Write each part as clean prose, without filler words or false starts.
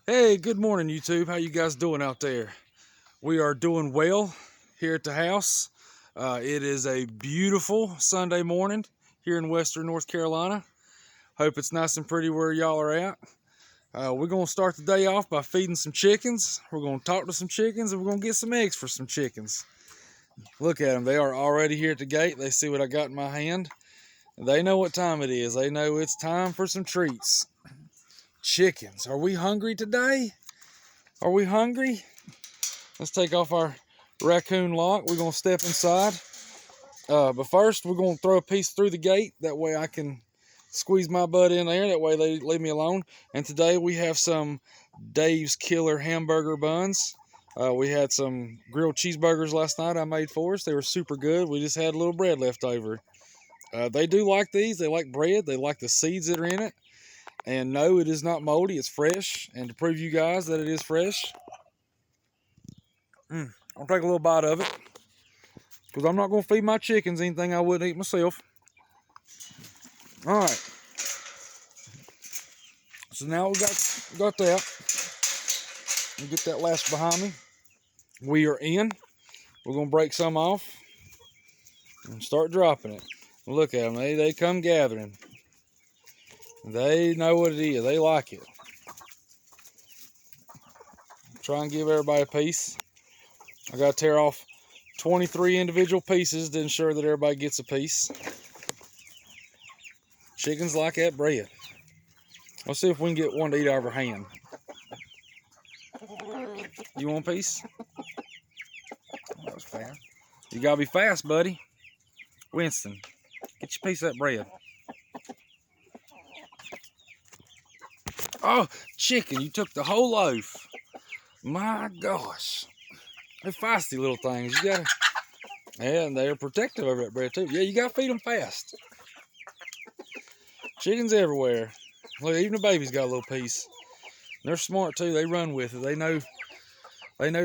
Hey, good morning, YouTube. How you guys doing out there? We are doing well here at the house. It is a beautiful Sunday morning here in Western North Carolina. Hope it's nice and pretty where y'all are at. We're going to start the day off by feeding some chickens. We're going to talk to some chickens, and we're going to get some eggs for some chickens. Look at them. They are already here at the gate. They see what I got in my hand. They know what time it is. They know it's time for some treats. Chickens, are we hungry today? Are we hungry? Let's take off our raccoon lock. We're going to step inside. But first, we're going to throw a piece through the gate. That way I can squeeze my butt in there. That way they leave me alone. And today we have some Dave's Killer hamburger buns. We had some grilled cheeseburgers last night I made for us. They were super good. We just had a little bread left over. They do like these. They like bread. They like the seeds that are in it. And no, it is not moldy. It's fresh. And to prove you guys that it is fresh, I'll take a little bite of it, because I'm not going to feed my chickens anything I wouldn't eat myself. All right. So now we got that. Let me get that last behind me. We are in. We're going to break some off and start dropping it. Look at them. They come gathering. They know what it is. They like it. Try and give everybody a piece. I got to tear off 23 individual pieces to ensure that everybody gets a piece. Chickens like that bread. Let's see if we can get one to eat out of her hand. You want a piece? That was fast. You gotta be fast, buddy. Winston, get your piece of that bread. Oh, chicken, you took the whole loaf. My gosh. They're feisty little things. You gotta, and they're protective of that bread too. Yeah, you gotta feed them fast. Chickens everywhere. Look, even the baby's got a little piece. They're smart too. They run with it. They know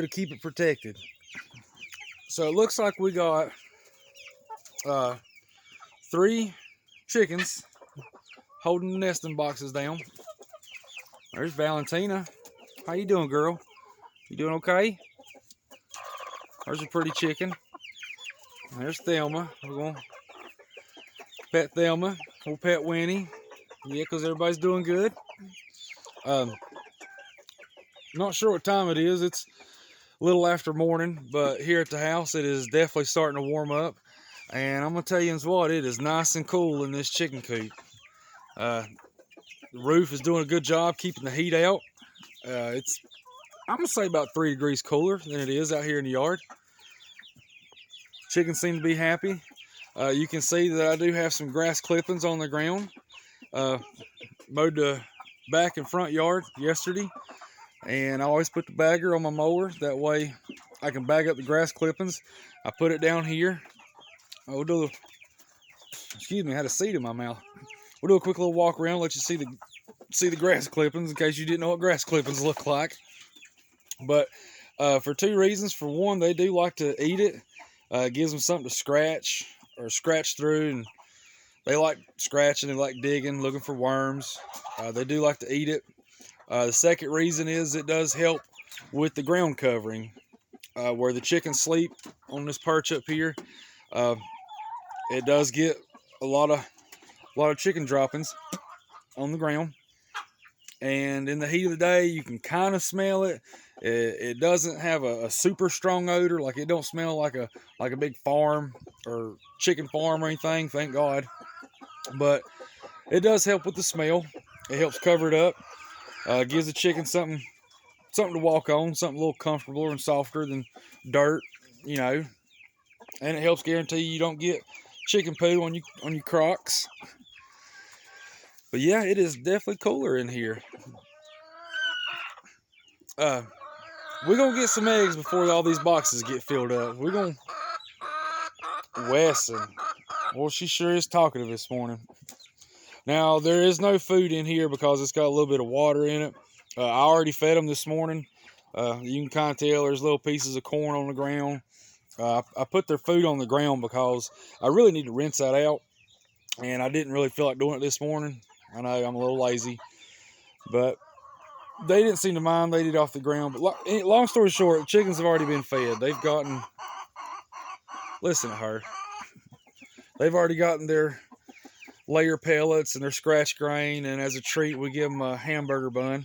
to keep it protected. So it looks like we got 3 chickens holding the nesting boxes down. There's Valentina. How you doing, girl? You doing okay? There's a pretty chicken. There's Thelma. We're going to pet Thelma. We'll pet Winnie. Yeah, because everybody's doing good. Not sure what time it is. It's a little after morning, but here at the house, it is definitely starting to warm up. And I'm going to tell you what, it is nice and cool in this chicken coop. The roof is doing a good job keeping the heat out. It's, I'm going to say, about 3 degrees cooler than it is out here in the yard. Chickens seem to be happy. You can see that I do have some grass clippings on the ground. Mowed the back and front yard yesterday, and I always put the bagger on my mower. That way I can bag up the grass clippings. I put it down here. We'll do, excuse me, I had a seed in my mouth. We'll do a quick little walk around, let you see the grass clippings in case you didn't know what grass clippings look like. But for 2 reasons. For one, they do like to eat it. It gives them something to scratch through, and they like scratching, they like digging, looking for worms. They do like to eat it. The second reason is it does help with the ground covering. Where the chickens sleep on this perch up here, it does get a lot of chicken droppings on the ground. And in the heat of the day, you can kind of smell it. It doesn't have a super strong odor. Like, it don't smell like a big farm or chicken farm or anything, thank God. But it does help with the smell. It helps cover it up. Gives the chicken something to walk on, something a little comfortabler and softer than dirt, you know. And it helps guarantee you don't get chicken poo on your Crocs. But yeah, it is definitely cooler in here. We're gonna get some eggs before all these boxes get filled up. We're gonna Wesson. Well, she sure is talkative this morning. Now, there is no food in here because it's got a little bit of water in it. I already fed them this morning. You can kind of tell there's little pieces of corn on the ground. I put their food on the ground because I really need to rinse that out, and I didn't really feel like doing it this morning. I know I'm a little lazy, but they didn't seem to mind. They did off the ground. But long story short, chickens have already been fed. They've gotten, listen to her. They've already gotten their layer pellets and their scratch grain, and as a treat, we give them a hamburger bun.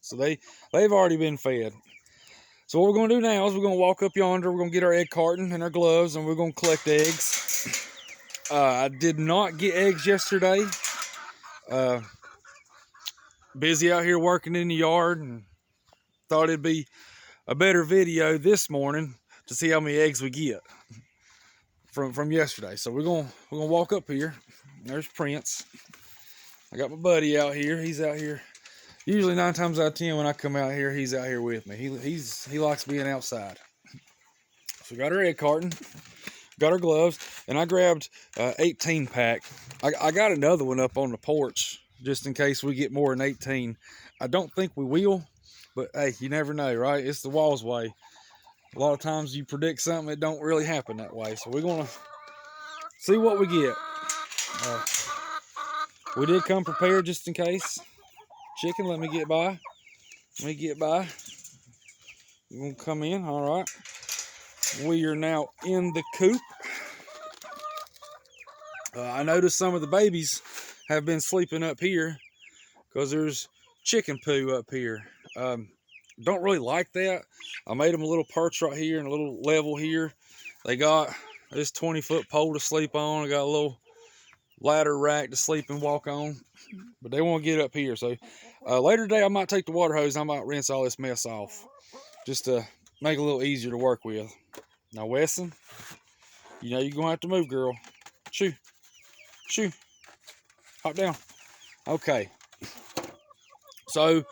So they've already been fed. So what we're going to do now is we're going to walk up yonder. We're going to get our egg carton and our gloves, and we're going to collect eggs. I did not get eggs yesterday. Busy out here working in the yard, and thought it'd be a better video this morning to see how many eggs we get from yesterday. So we're gonna walk up here. There's Prince. I got my buddy out here. He's out here. Usually 9 times out of 10 when I come out here, he's out here with me. He likes being outside. So we got our egg carton, got our gloves, and I grabbed 18 pack. I got another one up on the porch just in case we get more than 18. I don't think we will, but hey, you never know, right? It's the Walls way. A lot of times you predict something, it don't really happen that way. So we're gonna see what we get. We did come prepared just in case. Chicken, let me get by. Let me get by. You're gonna come in, all right. We are now in the coop. I noticed some of the babies have been sleeping up here because there's chicken poo up here. Don't really like that. I made them a little perch right here and a little level here. They got this 20-foot pole to sleep on. I got a little ladder rack to sleep and walk on, but they want to get up here. So later today, I might take the water hose. I might rinse all this mess off just to make it a little easier to work with. Now, Wesson, you know you're going to have to move, girl. Shoo. Shoo. Hop down. Okay. So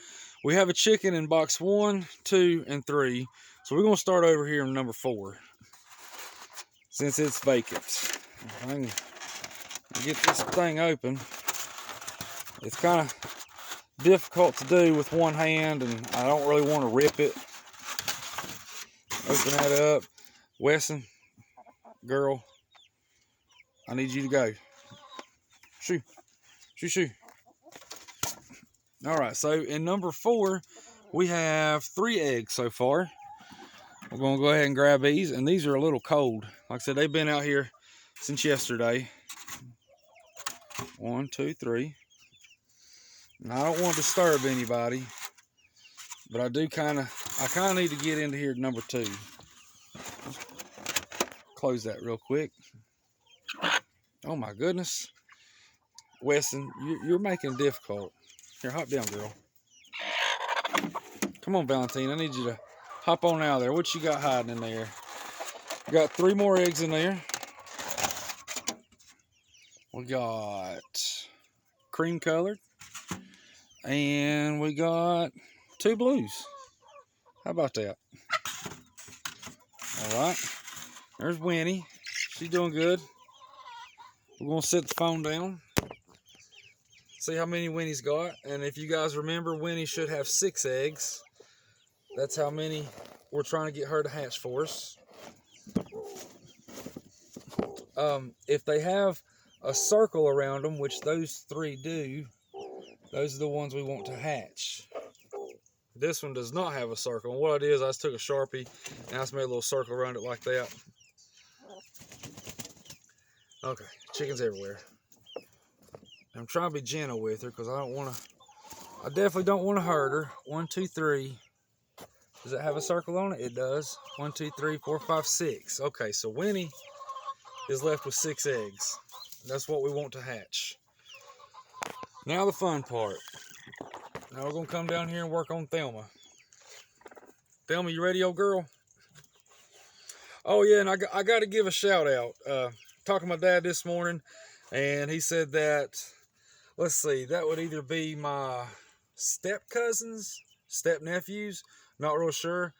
we have a chicken in box 1, 2, and 3. So we're going to start over here in number 4 since it's vacant. If I can get this thing open. It's kind of difficult to do with one hand, and I don't really want to rip it. Open that up. Wesson, girl, I need you to go. Shoo. Shoo, shoo. All right, so in number 4, we have 3 eggs so far. We're going to go ahead and grab these, and these are a little cold. Like I said, they've been out here since yesterday. 1, 2, 3. And I don't want to disturb anybody, but I kind of need to get into here to number 2. Close that real quick. Oh my goodness. Wesson, you're making it difficult. Here, hop down, girl. Come on, Valentine. I need you to hop on out of there. What you got hiding in there? We got 3 more eggs in there. We got cream colored. And we got 2 blues. How about that? All right. There's Winnie. She's doing good. We're going to set the phone down. See how many Winnie's got. And if you guys remember, Winnie should have 6 eggs. That's how many we're trying to get her to hatch for us. If they have a circle around them, which those 3 do, those are the ones we want to hatch. This one does not have a circle. And what I did is I just took a Sharpie and I just made a little circle around it like that. Okay, chicken's everywhere. I'm trying to be gentle with her because I definitely don't want to hurt her. 1, 2, 3. Does it have a circle on it? It does. 1, 2, 3, 4, 5, 6. Okay, so Winnie is left with 6 eggs. That's what we want to hatch. Now the fun part. Now we're going to come down here and work on Thelma. Thelma, you ready, old girl? Oh, yeah, and I got to give a shout out. Talking to my dad this morning, and he said that, let's see, that would either be my step cousins, step nephews, not real sure,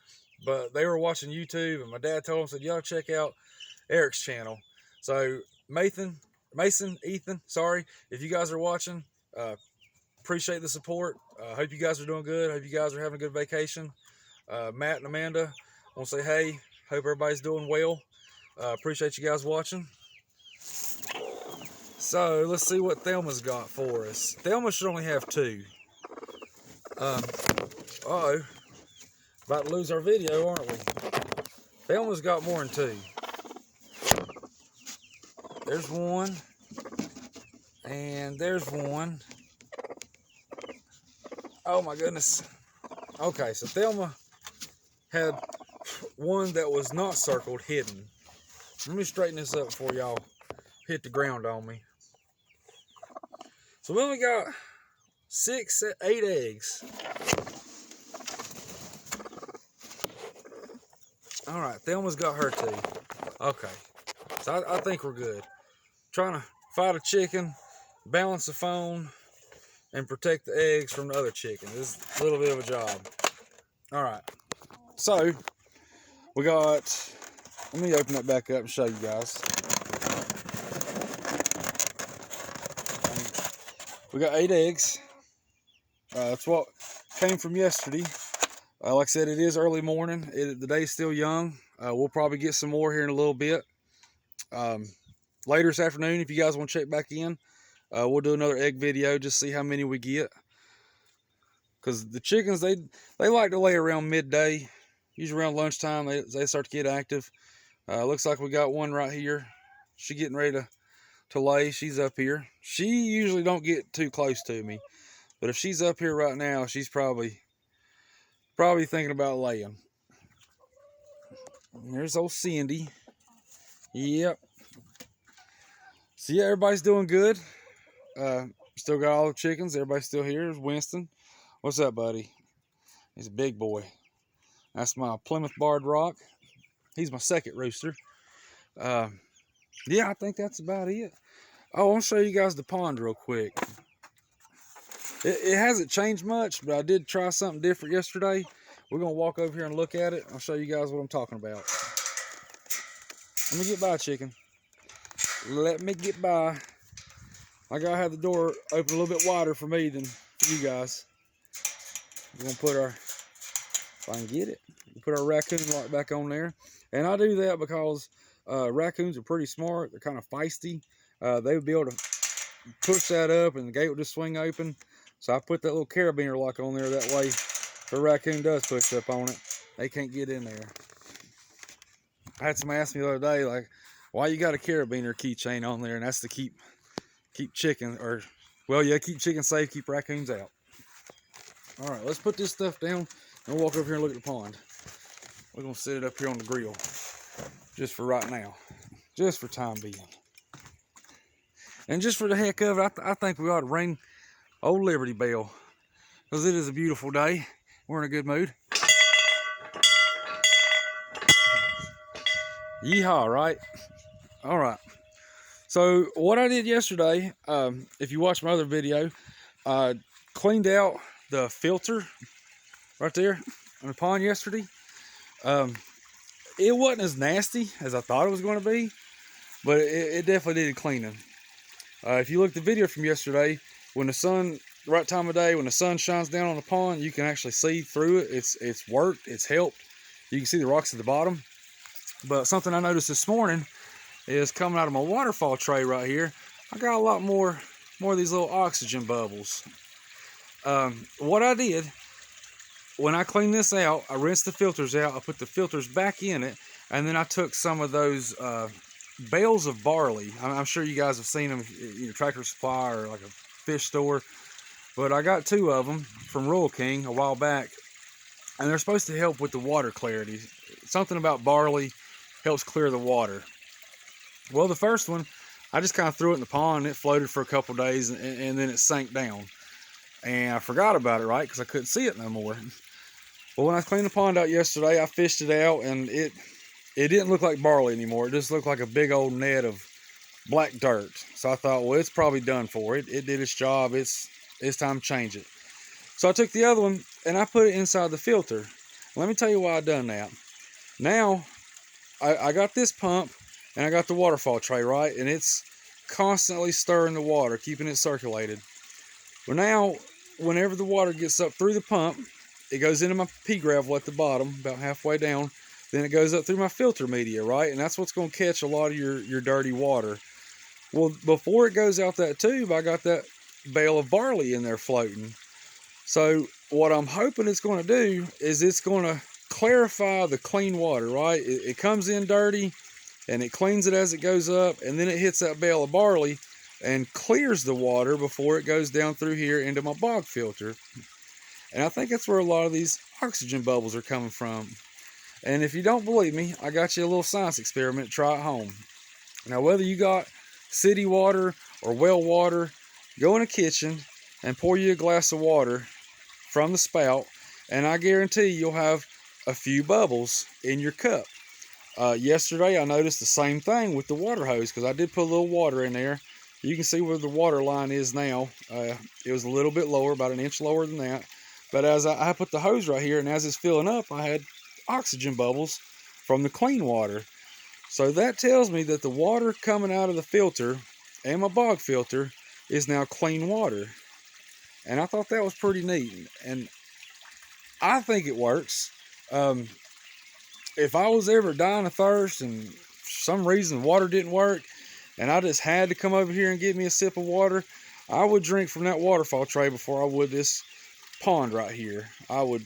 but they were watching YouTube, and my dad told them, said, y'all check out Eric's channel. So Mason, Ethan, sorry, if you guys are watching, appreciate the support. Hope you guys are doing good. Hope you guys are having a good vacation. Matt and Amanda, I want to say hey. Hope everybody's doing well. Appreciate you guys watching. So let's see what Thelma's got for us. Thelma should only have 2. Uh-oh. About to lose our video, aren't we? Thelma's got more than two. There's one. And there's one. Oh my goodness. Okay, so Thelma had one that was not circled hidden. Let me straighten this up before y'all hit the ground on me. So we only got 8 eggs. All right, Thelma's got her two. Okay, so I think we're good. Trying to fight a chicken, balance the phone, and protect the eggs from the other chicken. This is a little bit of a job. All right, so we got, let me open that back up and show you guys. We got 8 eggs. That's what came from yesterday. Like I said, it is early morning. The day's still young. We'll probably get some more here in a little bit. Later this afternoon, if you guys want to check back in, we'll do another egg video, just see how many we get. Because the chickens, they like to lay around midday. Usually around lunchtime, they start to get active. Looks like we got one right here. She's getting ready to lay. She's up here. She usually don't get too close to me. But if she's up here right now, she's probably thinking about laying. And there's old Cindy. Yep. So yeah, everybody's doing good. Still got all the chickens. Everybody's still here. There's Winston. What's up, buddy? He's a big boy. That's my Plymouth Barred Rock. He's my second rooster. Yeah, I think that's about it. Oh, I want to show you guys the pond real quick. It hasn't changed much, but I did try something different yesterday. We're going to walk over here and look at it. I'll show you guys what I'm talking about. Let me get by, chicken. Let me get by. I got to have the door open a little bit wider for me than for you guys. We're going to put our, if I can get it, put our raccoon lock back on there. And I do that because raccoons are pretty smart. They're kind of feisty. They would be able to push that up and the gate will just swing open. So I put that little carabiner lock on there. That way, if a raccoon does push up on it, they can't get in there. I had somebody ask me the other day, like, why you got a carabiner keychain on there? And that's to keep chicken, or, well, yeah, keep chicken safe, keep raccoons out. All right, let's put this stuff down and we'll walk over here and look at the pond. We're going to set it up here on the grill just for right now, just for time being. And just for the heck of it, I think we ought to ring old Liberty Bell, because it is a beautiful day. We're in a good mood. Yeehaw, right? All right. So what I did yesterday, if you watched my other video, cleaned out the filter right there in the pond yesterday. It wasn't as nasty as I thought it was going to be, but it definitely needed cleaning. If you look at the video from yesterday, when the sun, right time of day, when the sun shines down on the pond, you can actually see through it. It's worked, it's helped. You can see the rocks at the bottom. But something I noticed this morning is coming out of my waterfall tray right here, I got a lot more of these little oxygen bubbles. What I did, when I cleaned this out, I rinsed the filters out, I put the filters back in it, and then I took some of those bales of barley. I'm sure you guys have seen them at Tractor Supply or like a fish store, but I got 2 of them from Royal King a while back, and they're supposed to help with the water clarity. Something about barley helps clear the water. Well, the first one, I just kind of threw it in the pond and it floated for a couple days, and then it sank down. And I forgot about it, right? Because I couldn't see it no more. Well, when I cleaned the pond out yesterday, I fished it out, and it didn't look like barley anymore. It just looked like a big old net of black dirt. So I thought, well, it's probably done for. It did its job. It's time to change it. So I took the other one and I put it inside the filter. Let me tell you why I done that. Now, I got this pump and I got the waterfall tray, right? And it's constantly stirring the water, keeping it circulated. Well, now, whenever the water gets up through the pump, it goes into my pea gravel at the bottom, about halfway down. Then it goes up through my filter media, right? And that's what's going to catch a lot of your dirty water. Well, before it goes out that tube, I got that bale of barley in there floating. So what I'm hoping it's going to do is it's going to clarify the clean water, right? It comes in dirty and it cleans it as it goes up, and then it hits that bale of barley and clears the water before it goes down through here into my bog filter. And I think that's where a lot of these oxygen bubbles are coming from. And if you don't believe me, I got you a little science experiment. Try at home. Now, whether you got city water or well water, go in a kitchen and pour you a glass of water from the spout, and I guarantee you'll have a few bubbles in your cup. Yesterday I noticed the same thing with the water hose, because I did put a little water in there. You can see where the water line is now. It was a little bit lower, about an inch lower than that. But as I put the hose right here, and as it's filling up, I had oxygen bubbles from the clean water. So that tells me that the water coming out of the filter and my bog filter is now clean water. And I thought that was pretty neat, and I think it works. If I was ever dying of thirst and for some reason water didn't work and I just had to come over here and get me a sip of water, I would drink from that waterfall tray before I would this pond right here. I would,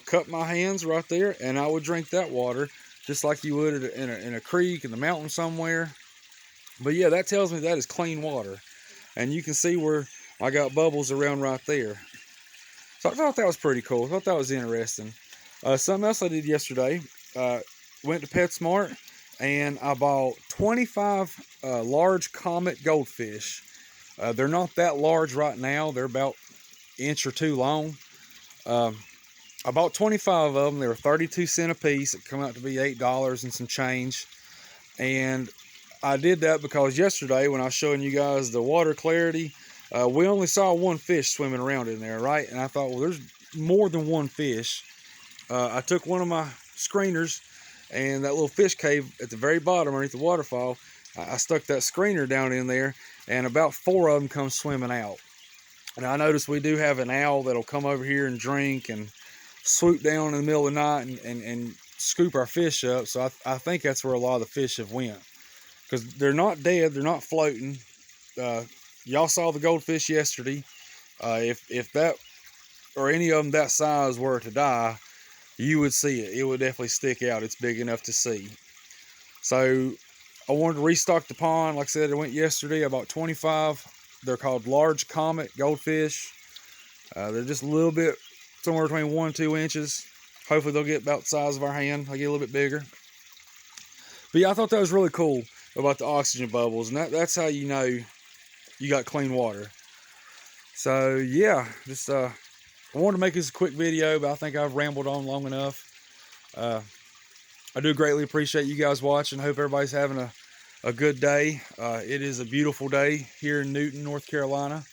cup my hands right there, and I would drink that water just like you would in a creek in the mountain somewhere. But yeah, that tells me that is clean water. And you can see where I got bubbles around right there. So I thought that was pretty cool. I thought that was interesting. Something else I did yesterday, went to PetSmart and I bought 25 large Comet goldfish. They're not that large right now. They're about an inch or two long. I bought 25 of them. They were 32 cents a piece. It come out to be $8 and some change. And I did that because yesterday when I was showing you guys the water clarity, we only saw one fish swimming around in there, right? And I thought, well, there's more than one fish. I took one of my screeners, and that little fish cave at the very bottom underneath the waterfall, I stuck that screener down in there, and about 4 of them come swimming out. And I noticed we do have an owl that'll come over here and drink and swoop down in the middle of the night and scoop our fish up. So I think that's where a lot of the fish have went, because they're not dead, they're not floating. Y'all saw the goldfish yesterday. If that or any of them that size were to die, you would see it. It would definitely stick out. It's big enough to see. So I wanted to restock the pond. Like I said, I went yesterday. I bought 25. They're called large Comet goldfish. They're just a little bit, somewhere between 1 and 2 inches. Hopefully they'll get about the size of our hand. They'll get a little bit bigger. But yeah, I thought that was really cool about the oxygen bubbles. And that's how you know you got clean water. So yeah, just I wanted to make this a quick video, but I think I've rambled on long enough. I do greatly appreciate you guys watching. Hope everybody's having a good day. It is a beautiful day here in Newton, North Carolina.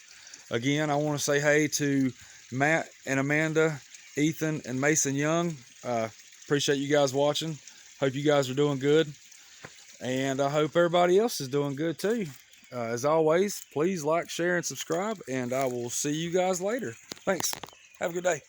Again, I want to say hey to Matt and Amanda, Ethan and Mason Young. Appreciate you guys watching. Hope you guys are doing good. And I hope everybody else is doing good too. As always, please like, share, and subscribe, and I will see you guys later. Thanks. Have a good day.